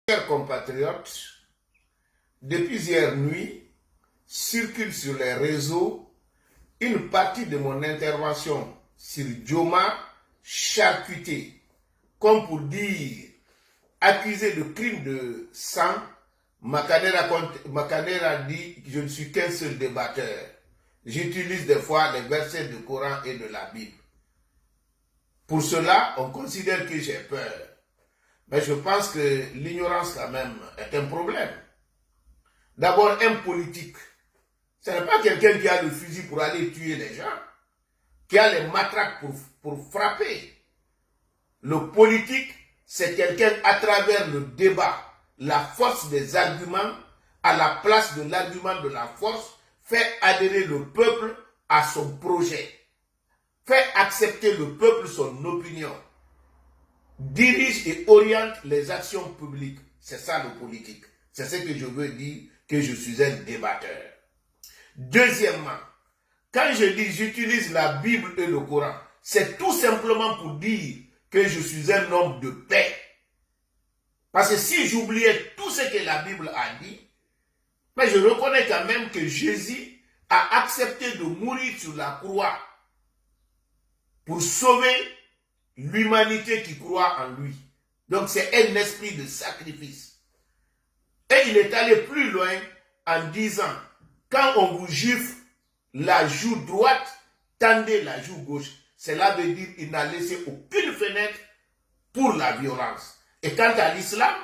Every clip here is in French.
Chers compatriotes, depuis hier nuit, circule sur les réseaux une partie de mon intervention sur Dioma charcuté, comme pour dire, accusé de crime de sang. Makanera dit que je ne suis qu'un seul débatteur. J'utilise des fois les versets du Coran et de la Bible. Pour cela, on considère que j'ai peur. Mais je pense que l'ignorance quand même est un problème. D'abord, un politique, ce n'est pas quelqu'un qui a le fusil pour aller tuer les gens, qui a les matraques pour frapper. Le politique, c'est quelqu'un à travers le débat, la force des arguments, à la place de l'argument de la force, fait adhérer le peuple à son projet, fait accepter le peuple son opinion, dirige et oriente les actions publiques. C'est ça le politique. C'est ce que je veux dire, que je suis un débatteur. Deuxièmement, quand je dis j'utilise la Bible et le Coran, c'est tout simplement pour dire que je suis un homme de paix. Parce que si j'oubliais tout ce que la Bible a dit, mais je reconnais quand même que Jésus a accepté de mourir sur la croix pour sauver l'humanité qui croit en lui. Donc c'est un esprit de sacrifice. Et il est allé plus loin en disant, quand on vous gifle la joue droite, tendez la joue gauche. Cela veut dire qu'il n'a laissé aucune fenêtre pour la violence. Et quant à l'islam,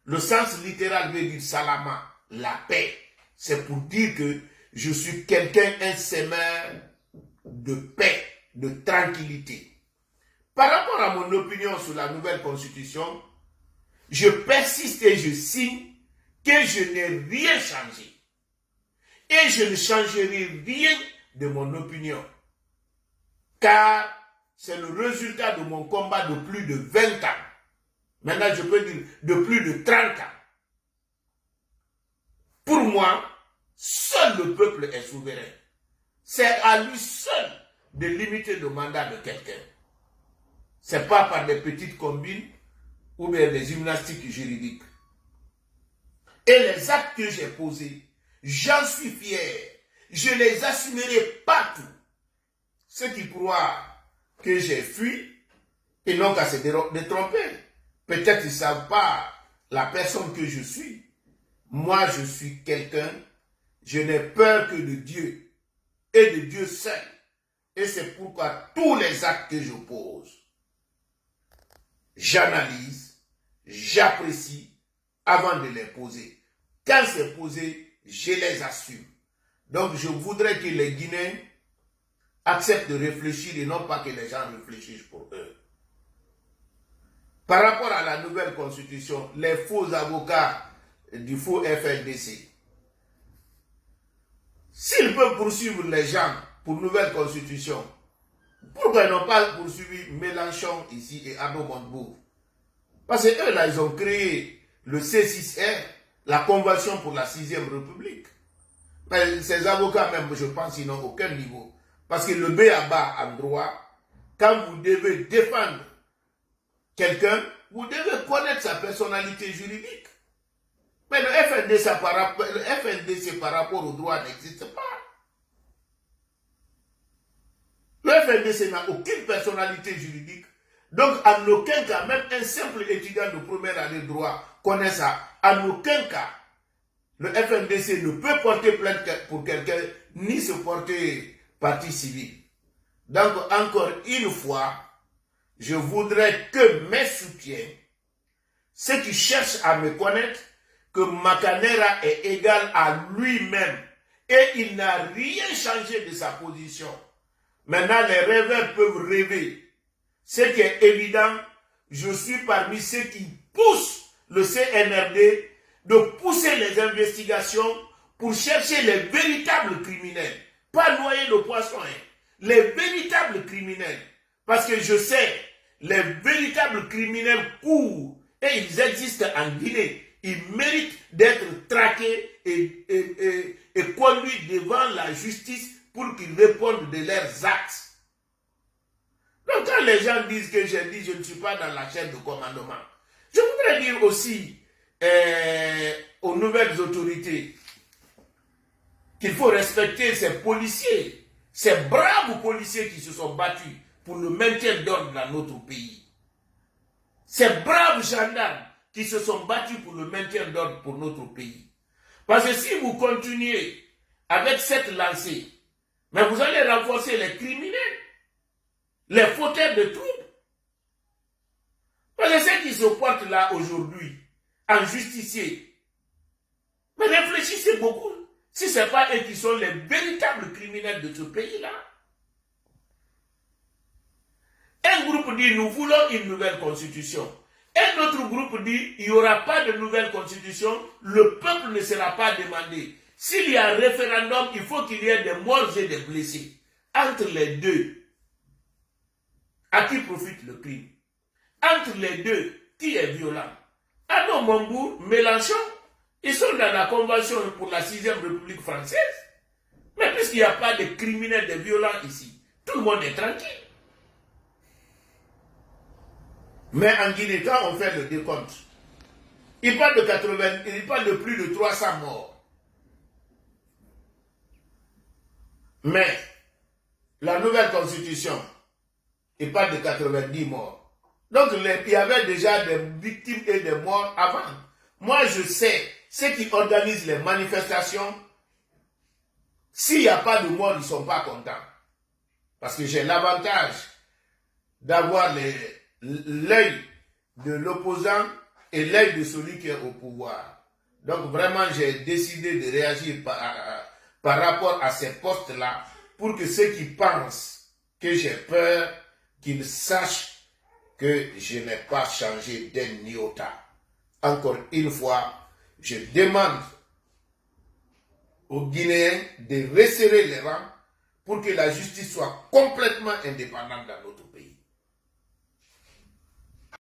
le sens littéral veut dire salama, la paix. C'est pour dire que je suis quelqu'un, un semeur de paix, de tranquillité. Par rapport à mon opinion sur la nouvelle constitution, je persiste et je signe que je n'ai rien changé. Et je ne changerai rien de mon opinion. Car c'est le résultat de mon combat de plus de 20 ans. Maintenant, je peux dire de plus de 30 ans. Pour moi, seul le peuple est souverain. C'est à lui seul de limiter le mandat de quelqu'un. Ce n'est pas par des petites combines ou bien des gymnastiques juridiques. Et les actes que j'ai posés, j'en suis fier. Je les assumerai partout. Ceux qui croient que j'ai fui, ils n'ont qu'à se détromper. Peut-être qu'ils ne savent pas la personne que je suis. Moi, je suis quelqu'un, je n'ai peur que de Dieu et de Dieu seul. Et c'est pourquoi tous les actes que je pose, j'analyse, j'apprécie avant de les poser. Quand c'est posé, je les assume. Donc, je voudrais que les Guinéens acceptent de réfléchir et non pas que les gens réfléchissent pour eux. Par rapport à la nouvelle constitution, les faux avocats du faux FNDC, s'ils peuvent poursuivre les gens pour nouvelle constitution, pourquoi ils n'ont pas poursuivi Mélenchon ici et Abdo Montebourg? Parce que eux là, ils ont créé le C6R, la Convention pour la 6e République. Mais ces avocats même, je pense, ils n'ont aucun niveau. Parce que le B.A.B.A. en droit, quand vous devez défendre quelqu'un, vous devez connaître sa personnalité juridique. Mais le FNDC par rapport au droit n'existe pas. Le FNDC n'a aucune personnalité juridique. Donc, en aucun cas, même un simple étudiant de première année de droit connaît ça. En aucun cas, le FNDC ne peut porter plainte pour quelqu'un, ni se porter partie civile. Donc, encore une fois, je voudrais que mes soutiens, ceux qui cherchent à me connaître, que Makanera est égal à lui-même et il n'a rien changé de sa position. Maintenant, les rêveurs peuvent rêver. Ce qui est évident, je suis parmi ceux qui poussent le CNRD de pousser les investigations pour chercher les véritables criminels. Pas noyer le poisson, hein. Les véritables criminels. Parce que je sais, les véritables criminels courent et ils existent en Guinée. Ils méritent d'être traqués et conduits devant la justice pour qu'ils répondent de leurs actes. Donc quand les gens disent que j'ai dit je ne suis pas dans la chaîne de commandement, je voudrais dire aussi aux nouvelles autorités qu'il faut respecter ces policiers, ces braves policiers qui se sont battus pour le maintien d'ordre dans notre pays. Ces braves gendarmes qui se sont battus pour le maintien d'ordre pour notre pays. Parce que si vous continuez avec cette lancée, mais vous allez renforcer les criminels, les fauteurs de troubles. Parce que ceux qui se portent là aujourd'hui en justicier, mais réfléchissez beaucoup. Si ce n'est pas eux qui sont les véritables criminels de ce pays-là. Un groupe dit nous voulons une nouvelle constitution. Un autre groupe dit il n'y aura pas de nouvelle constitution, le peuple ne sera pas demandé. S'il y a un référendum, il faut qu'il y ait des morts et des blessés. Entre les deux, à qui profite le crime? Entre les deux, qui est violent? Arnaud Montebourg, Mélenchon, ils sont dans la convention pour la 6e République française. Mais puisqu'il n'y a pas de criminels, de violents ici, tout le monde est tranquille. Mais en Guinée, quand on fait le décompte, il parle de plus de 300 morts. Mais la nouvelle constitution, il parle de 90 morts. Donc il y avait déjà des victimes et des morts avant. Moi je sais, ceux qui organisent les manifestations, s'il n'y a pas de morts, ils ne sont pas contents. Parce que j'ai l'avantage d'avoir l'œil de l'opposant et l'œil de celui qui est au pouvoir. Donc vraiment, j'ai décidé de réagir par rapport à ces postes-là pour que ceux qui pensent que j'ai peur, qu'ils sachent que je n'ai pas changé d'un iota. Encore une fois, je demande aux Guinéens de resserrer les rangs pour que la justice soit complètement indépendante dans notre pays.